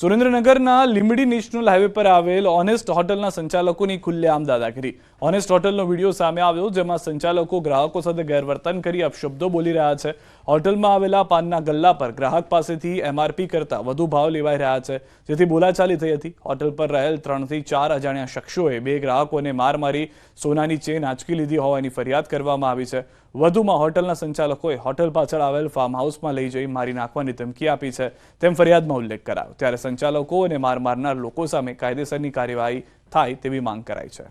સુરેન્દ્રનગરના Limbdi national highway પર આવેલ ઓનેસ્ટ હોટલના સંચાલકોની ખુલ્લેઆમ દાદાગીરી। ઓનેસ્ટ હોટલનો વિડીયો સામે આવ્યો, જેમાં સંચાલકો ગ્રાહકો સાથે ગેરવર્તન કરી અપશબ્દો બોલી રહ્યા છે। હોટલમાં આવેલા પાનના ગલ્લા પર ગ્રાહક પાસેથી એમઆરપી કરતા વધુ ભાવ લેવાઈ રહ્યા છે, જેથી બોલાચાલી થઈ હતી। હોટલ પર રહેલ 3 થી 4 અજાણ્યા શખ્સોએ 2 ગ્રાહકોને માર મારી સોનાની ચેન આંચકી લીધી હોવાની ફરિયાદ કરવામાં આવી છે। વધુમાં હોટલના સંચાલકોએ હોટલ પાછળ આવેલ ફાર્મ હાઉસમાં લઈ જઈ મારી નાખવાની ધમકી આપી છે, તેમ ફરિયાદમાં ઉલ્લેખ કરાયો। ત્યારે સંચાલકો અને માર મારનાર લોકો સામે કાયદેસરની કાર્યવાહી થાય તેવી માંગ કરાઈ છે।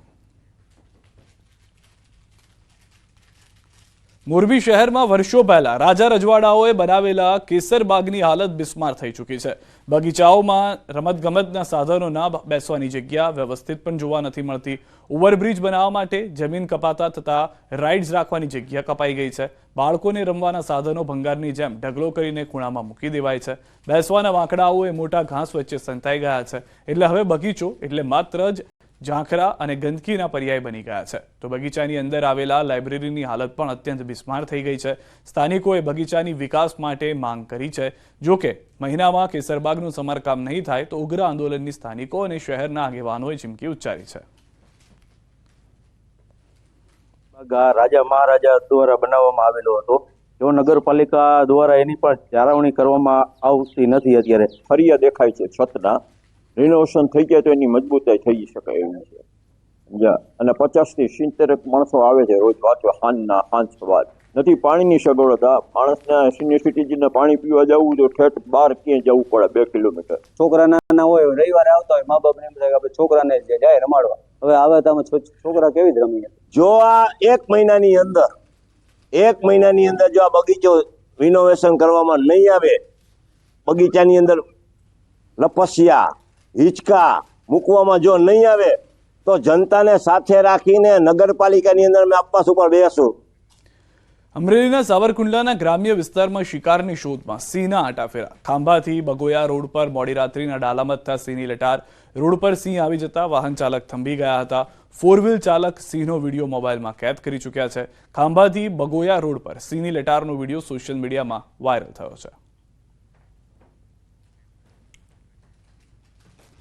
મોરબી શહેરમાં વર્ષો પહેલા રાજા રજવાડાઓએ બનાવેલા કેસરબાગની હાલત બિસ્માર થઈ ચૂકી છે। બગીચાઓમાં રમતગમતના સાધનોના બેસવાની જગ્યા વ્યવસ્થિત પણ જોવા નથી મળતી। ઓવરબ્રિજ બનાવવા માટે જમીન કપાતા થતા રાઇડ્સ રાખવાની જગ્યા કપાઈ ગઈ છે। બાળકોને રમવાના સાધનો ભંગારની જેમ ઢગલો કરીને ખૂણામાં મૂકી દેવાય છે। બેસવાના વાંકડાઓ મોટા ઘાસ વચ્ચે સંતાઈ ગયા છે, એટલે હવે બગીચો એટલે માત્ર જ ઝાંખરા અને ગંદકીના પર્યાય બની ગયા છે। તો બગીચાની અંદર આવેલા લાઇબ્રેરીની હાલત પણ અત્યંત બિસ્માર થઈ ગઈ છે। સ્થાનિકોએ બગીચાની વિકાસ માટે માંગ કરી છે। જો કે મહિનામાં કેસરબાગનું સમારકામ નહીં થાય તો ઉગ્ર આંદોલનની સ્થાનિકો અને શહેરના આગેવાનોએ ચીમકી ઉચ્ચારી છે। રાજા મહારાજા દ્વારા બનાવવામાં આવેલો હતો, જો નગરપાલિકા દ્વારા એની પણ જાળવણી કરવામાં આવતી નથી। અત્યારે ફરિયા દેખાય છે, છતના રિનોવેશન થઈ જાય તો એની મજબૂતાઈ થઈ શકે એમ છે। અને 50 થી 70 માણસો આવે છે રોજ વાંચવા, સાંજ સવાર નથી પાણીની સગવડતા। માણસને સિનિયર સિટીઝનને પાણી પીવા જવું તો ઠેઠ બહાર ક્યાંય જવું પડે 2 કિલોમીટર। છોકરા નાના હોય, રવિવારે આવતા હોય, મા બાપને એમ થાય કે છોકરાને જાય રમાડવા, હવે આવે તો છોકરા કેવી જ રમી। જો આ 1 મહિનાની અંદર જો આ બગીચો રિનોવેશન કરવામાં નહીં આવે, બગીચાની અંદર લપસિયા હિંચકા મૂકવામાં જો નહીં આવે તો જનતાને સાથે રાખીને નગરપાલિકાની અંદર મેં આપવાસ ઉપર બેસું। અમરેલીના સાવરકુંડલાના ગ્રામ્ય વિસ્તારમાં શિકારની શોધમાં સિંહના આટાફેરા। ખાંભાથી બગોયા રોડ પર મોડી રાત્રિના ડાલામાં થતા સિંહની લટાર। રોડ પર સિંહ આવી જતા વાહન ચાલક થંભી ગયા હતા। 4 વ્હીલ ચાલક સિંહનો વિડીયો મોબાઈલમાં કેદ કરી ચૂક્યા છે। ખાંભાથી બગોયા રોડ પર સિંહની લટારનો વિડીયો સોશિયલ મીડિયામાં વાયરલ થયો છે।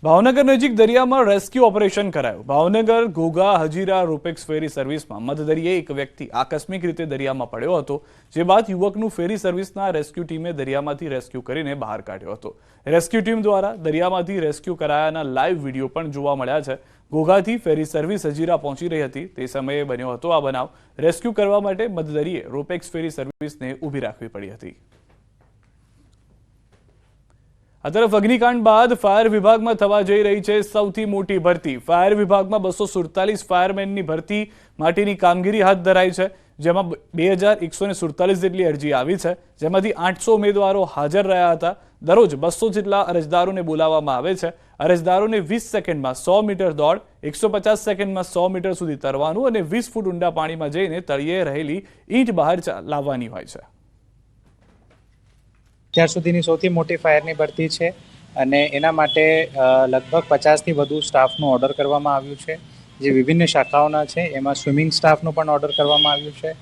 ભાવનગર નજીક દરિયામાં રેસ્ક્યુ ઓપરેશન કરાયું। ભાવનગર ઘોઘા હજીરા રોપેક્સ ફેરી સર્વિસમાં મધદરિયે એક વ્યક્તિ આકસ્મિક રીતે દરિયામાં પડ્યો હતો, જે બાદ યુવકનું ફેરી સર્વિસના રેસ્ક્યુ ટીમે દરિયામાંથી રેસ્ક્યુ કરીને બહાર કાઢ્યો હતો। રેસ્ક્યુ ટીમ દ્વારા દરિયામાંથી રેસ્ક્યુ કરાયાના લાઈવ વિડીયો પણ જોવા મળ્યા છે। ઘોઘાથી ફેરી સર્વિસ હજીરા પહોંચી રહી હતી તે સમયે બન્યો હતો આ બનાવ। રેસ્ક્યુ કરવા માટે મધદરિયે રોપેક્સ ફેરી સર્વિસને ઊભી રાખવી પડી હતી। આ તરફ અગ્નિકાંડ બાદ ફાયર વિભાગમાં થવા જઈ રહી છે સૌથી મોટી ભરતી। ફાયર વિભાગમાં 247 ફાયરમેનની ભરતી માટેની કામગીરી હાથ ધરાઈ છે, જેમાં 2147 જેટલી અરજી આવી છે, જેમાંથી 800 ઉમેદવારો હાજર રહ્યા હતા। દરરોજ 200 જેટલા અરજદારોને બોલાવવામાં આવે છે। અરજદારોને 20 સેકન્ડમાં 100 મીટર દોડ, 150 સેકન્ડમાં 100 મીટર સુધી તરવાનું અને 20 ફૂટ ઊંડા પાણીમાં જઈને તળિયે રહેલી ઈંટ બહાર લાવવાની હોય છે। અત્યાર સુધીની સૌથી મોટી ફાયરની ભરતી છે અને એના માટે લગભગ 50થી વધુ સ્ટાફનું ઓર્ડર કરવામાં આવ્યું છે, જે વિભિન્ન શાખાઓના છે। એમાં સ્વિમિંગ સ્ટાફનું પણ ઓર્ડર કરવામાં આવ્યું છે,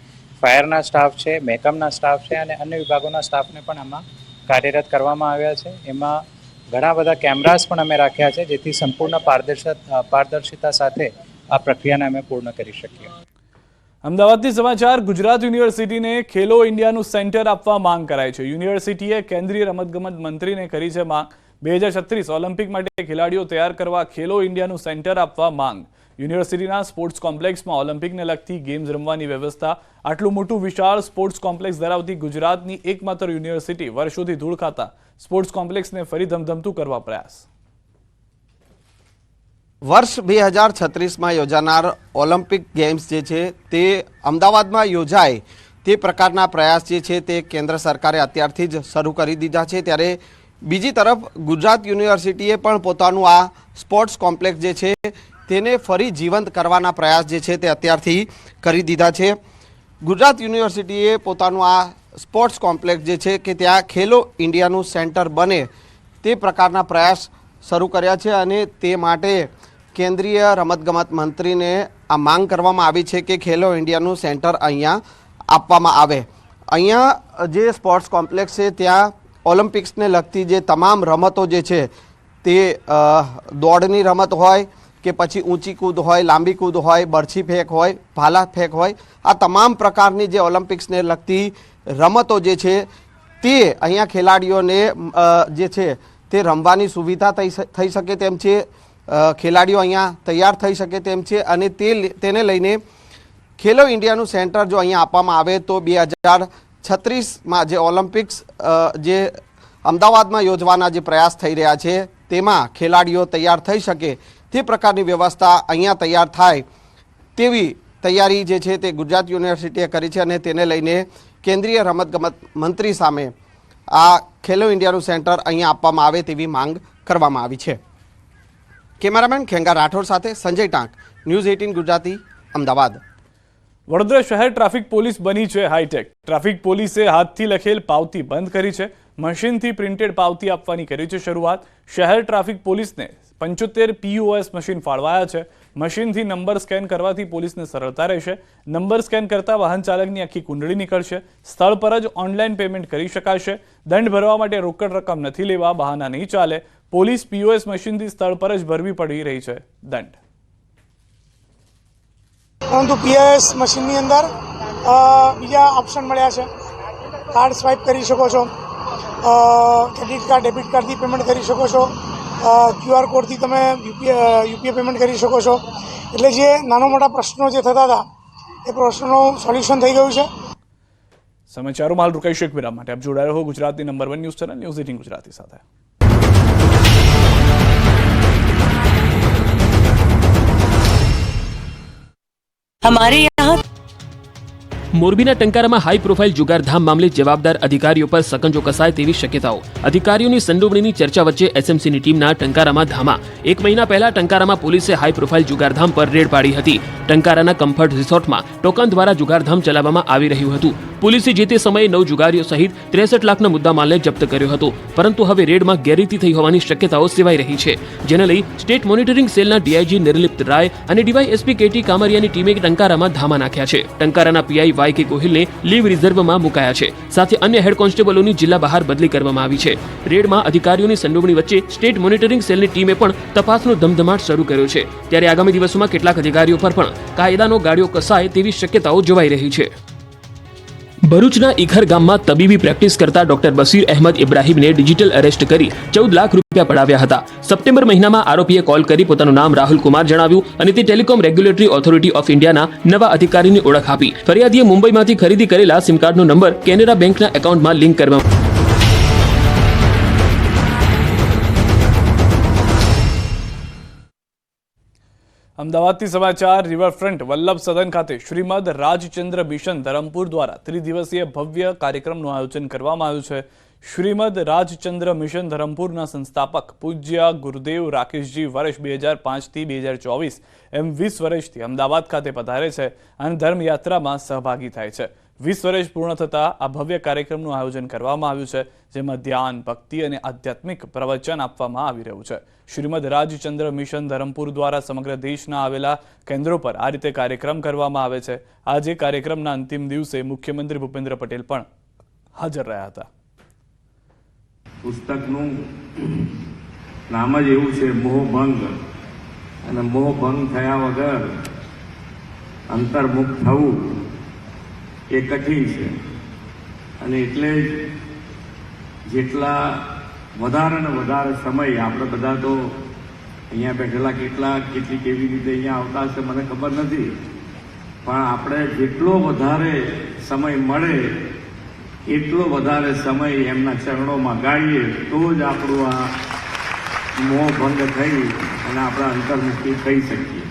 ફાયરના સ્ટાફ છે, મેકઅપના સ્ટાફ છે અને અન્ય વિભાગોના સ્ટાફને પણ આમાં કાર્યરત કરવામાં આવ્યા છે। એમાં ઘણા બધા કેમેરાસ પણ અમે રાખ્યા છે, જેથી સંપૂર્ણ પારદર્શિતા સાથે આ પ્રક્રિયાને અમે પૂર્ણ કરી શકીએ। અમદાવાદથી સમાચાર। ગુજરાત યુનિવર્સિટીને ખેલો ઇન્ડિયાનું સેન્ટર આપવા માંગ કરાઈ છે। યુનિવર્સિટીએ કેન્દ્રીય રમતગમત મંત્રીને કરી છે માંગ। 2036 ઓલિમ્પિક માટે ખેલાડીઓ તૈયાર કરવા ખેલો ઇન્ડિયાનું સેન્ટર આપવા માંગ। યુનિવર્સિટીના સ્પોર્ટ્સ કોમ્પ્લેક્સમાં ઓલિમ્પિકને લગતી ગેમ્સ રમવાની વ્યવસ્થા। આટલું મોટું વિશાળ સ્પોર્ટ્સ કોમ્પ્લેક્સ ધરાવતી ગુજરાતની એકમાત્ર યુનિવર્સિટી વર્ષોથી ધૂળ ખાતા સ્પોર્ટ્સ કોમ્પ્લેક્સને ફરી ધમધમતું કરવા પ્રયાસ। વર્ષ 2036 में योजानार ओलम्पिक गेम्स जे छे ते अमदावादमां योजाय ते प्रकारना प्रयास जे छे ते केंद्र सरकारे अत्यारथी ज शरू करी दीधा छे। त्यारे बीजी तरफ गुजरात यूनिवर्सिटीए पण पोतानुं आ स्पोर्ट्स कॉम्प्लेक्स जे छे तेने फरी जीवंत करवाना प्रयास जे छे ते अत्यारथी करी दीधा छे। गुजरात यूनिवर्सिटीए पोतानुं आ स्पोर्ट्स कॉम्प्लेक्स जे छे के त्यां खेलो इंडियानुं सेंटर बने ते प्रकारना प्रयास शरू कर्या छे अने ते माटे केंद्रीय रमतगमत मंत्री ने आ मांग करवामां आवी छे कि खेलो इंडियानुं सेंटर अहींया आपवामां आवे। अहींया जे स्पोर्ट्स कॉम्प्लेक्स छे त्यां ओलम्पिक्स ने लगती जे तमाम रमतो जे छे તે દોડની રમત હોય કે પછી ઊંચી કૂદ હોય, લાંબી કૂદ હોય, બરછી ફેંક હોય, ભાલા ફેંક હોય, આ તમામ પ્રકારની જે ઓલિમ્પિક્સને લગતી રમતો જે છે તે અહીંયા ખેલાડીઓને જે છે તે રમવાની સુવિધા થઈ શકે તેમ છે, ખેલાડીઓ અહીંયા તૈયાર થઈ શકે તેમ છે અને તેને લઈને ખેલો ઇન્ડિયાનું સેન્ટર જો અહીંયા આપવામાં આવે તો 2036માં જે ઓલિમ્પિક્સ જે અમદાવાદમાં યોજવાના જે પ્રયાસ થઈ રહ્યા છે તેમાં ખેલાડીઓ તૈયાર થઈ શકે તે પ્રકારની વ્યવસ્થા અહીંયા તૈયાર થાય તેવી તૈયારી જે છે તે ગુજરાત યુનિવર્સિટીએ કરી છે અને તેને લઈને કેન્દ્રીય રમતગમત મંત્રી સામે આ ખેલો ઇન્ડિયાનું સેન્ટર અહીંયા આપવામાં આવે તેવી માંગ કરવામાં આવી છે. કેમેરામેન ખેંગા રાઠોડ સાથે સંજય ટાંક, ન્યૂઝ 18 ગુજરાતી, અમદાવાદ. વડોદરા શહેર ટ્રાફિક પોલીસ બની છે હાઈટેક. ટ્રાફિક પોલીસે હાથથી લખેલ પાવતી બંધ કરી છે. મશીનથી પ્રિન્ટેડ પાવતી આપવાની કરી છે શરૂઆત. શહેર ટ્રાફિક પોલીસને 75 POS મશીન ફાળવાયા છે. મશીનથી નંબર સ્કેન કરવાથી પોલીસને સરળતા રહેશે. નંબર સ્કેન કરતા વાહન ચાલકની આખી કુંડળી નીકળશે. સ્થળ પર જ ઓનલાઈન પેમેન્ટ કરી શકાશે. દંડ ભરવા માટે રોકડ રકમ નથી લેવા, બહાના નહીં ચાલે. પોલીસ POS મશીનથી સ્થળ પર જ ભરવી પડી રહી છે દંડ. પરંતુ POS મશીનની અંદર બીજા ઓપ્શન મળ્યા છે. કાર્ડ સ્વાઇપ કરી શકો છો, ક્રેડિટ કાર્ડ ડેબિટ કાર્ડથી પેમેન્ટ કરી શકો છો, QR કોડથી તમે યુપીઆઈ પેમેન્ટ કરી શકો છો. એટલે જે નાના મોટા પ્રશ્નો જે થતા હતા એ પ્રશ્નોનું સોલ્યુશન થઈ ગયું છે. સમાચારોમાં હાલ રોકાઈશું એક વિરામ માટે. આપ જોડાયેલા હો ગુજરાતની number 1 news channel news 18 Gujarati સાથે. हमारे यहाँ મોરબીના ટંકારામાં હાઈ પ્રોફાઇલ જુગારધામ મામલે જવાબદાર અધિકારીઓ પર સકંજો કસાય તેવી શક્યતાઓ. અધિકારીઓની સંડોવણીની ચર્ચા વચ્ચે એસએમસીની ટીમના ટંકારામાં ધામા. 1 મહિના પહેલા ટંકારામાં પોલીસે હાઈ પ્રોફાઇલ જુગારધામ પર રેડ પાડી હતી. ટંકારાના કમ્ફર્ટ રિસોર્ટમાં ટોકન દ્વારા જુગારધામ ચલાવવામાં આવી રહ્યું હતું. પોલીસે જે તે સમયે 9 જુગારીઓ સહિત 63 લાખના મુદ્દામાલને જપ્ત કર્યો હતો. પરંતુ હવે રેડમાં ગેરરીતિ થઈ હોવાની શક્યતાઓ સેવાઈ રહી છે, જેને લઈ સ્ટેટ મોનિટરિંગ સેલના ડીઆઈજી નિર્લિપ્ત રાય અને ડીવાયએસપી કેટી કામરિયાની ટીમે ટંકારામાં ધામા નાખ્યા છે. ટંકારાના પીઆઈ YK ગોહિલને લીવ રિઝર્વમાં મુકાયા છે. સાથે અન્ય હેડ કોન્સ્ટેબલોની જિલ્લા બહાર બદલી કરવામાં આવી છે. રેડમાં અધિકારીઓની સંડોવણી વચ્ચે સ્ટેટ મોનિટરિંગ સેલની ટીમે પણ તપાસનો ધમધમાટ શરૂ કર્યો છે. ત્યારે આગામી દિવસોમાં કેટલાક અધિકારીઓ પર પણ કાયદાનો ગાળિયો કસાય તેવી શક્યતાઓ જોવાઈ રહી છે. ભરૂચના ઈખર ગામમાં તબીબી પ્રેક્ટિસ કરતા doctor Basir Ahmed ઇબ્રાહીમને digital arrest કરી 14 લાખ રૂપિયા પડાવ્યા હતા. સપ્ટેમ્બર મહિનામાં આરોપીએ કોલ કરી પોતાનું નામ રાહુલ કુમાર જણાવ્યું અને તે ટેલિકોમ રેગ્યુલેટરી ઓથોરિટી ઓફ ઇન્ડિયાના નવા અધિકારીની ઓળખ આપી. ફરિયાદીએ મુંબઈમાંથી ખરીદી કરેલા સિમ કાર્ડનો નંબર કેનેરા બેંકના એકાઉન્ટમાં લિંક કરવામાં. અમદાવાદથી સમાચાર. રિવરફ્રન્ટ વલ્લભ સદન ખાતે શ્રીમદ રાજચંદ્ર મિશન ધરમપુર દ્વારા ત્રિદિવસીય ભવ્ય કાર્યક્રમનું આયોજન કરવામાં આવ્યું છે. શ્રીમદ રાજચંદ્ર મિશન ધરમપુરના સંસ્થાપક પૂજ્ય ગુરુદેવ રાકેશજી વર્ષ 2005થી 2024 એમ 20 વર્ષથી અમદાવાદ ખાતે પધારે છે અને ધર્મયાત્રામાં સહભાગી થાય છે. 20 વર્ષ પૂર્ણ થતાં આ ભવ્ય કાર્યક્રમનું આયોજન કરવામાં આવ્યું છે, જેમાં ધ્યાન, ભક્તિ અને આધ્યાત્મિક પ્રવચન આપવામાં આવી રહ્યું છે. શ્રીમદ રાજચંદ્ર મિશન ધરમપુર દ્વારા સમગ્ર દેશના આવેલા કેન્દ્રો પર આ રીતે કાર્યક્રમ કરવામાં આવે છે. આજે કાર્યક્રમના અંતિમ દિવસે મુખ્યમંત્રી ભૂપેન્દ્ર પટેલ પણ હાજર રહ્યા હતા. પુસ્તકનું નામ જ એવું છે, મોહભંગ. અને મોહભંગ થયા વગર અંતર્મુખ થવું એ કઠિન છે. અને એટલે જ જેટલા વધારે ને વધારે સમય આપણે બધા તો અહીંયા બેઠેલા કેટલી કેવી રીતે અહીંયા આવતા હશે મને ખબર નથી, પણ આપણે જેટલો વધારે સમય મળે એટલો વધારે સમય એમના ચરણોમાં ગાળીએ તો જ આપણું આ મોહભંગ થઈ અને આપણે અંતર્મુખી થઈ શકીએ.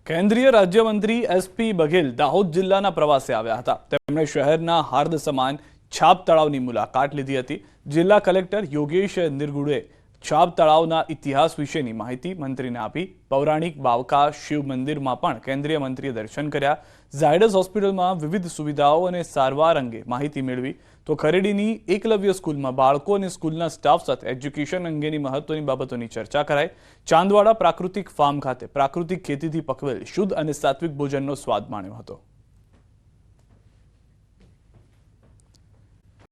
કેન્દ્રીય રાજ્યમંત્રી SP બઘેલ દાહોદ જિલ્લાના પ્રવાસે આવ્યા હતા. તેમણે શહેરના હાર્દ સમાન છાપ તળાવની મુલાકાત લીધી હતી. જિલ્લા કલેક્ટર યોગેશ નિરગુડે છાપ તળાવના ઇતિહાસ વિશેની માહિતી મંત્રીને આપી. પૌરાણિક બાવકા શિવ મંદિરમાં પણ કેન્દ્રીય મંત્રીએ દર્શન કર્યા. ઝાયડસ હોસ્પિટલમાં વિવિધ સુવિધાઓ અને સારવાર અંગે માહિતી મેળવી. તો ખરેડીની એકલવ્ય સ્કૂલમાં બાળકો અને સ્કૂલના સ્ટાફ સાથે એજ્યુકેશન અંગેની મહત્વની બાબતોની ચર્ચા કરાઈ. ચાંદવાડા પ્રાકૃતિક ફાર્મ ખાતે પ્રાકૃતિક ખેતીથી પકવેલ શુદ્ધ અને સાત્વિક ભોજનનો સ્વાદ માણ્યો હતો.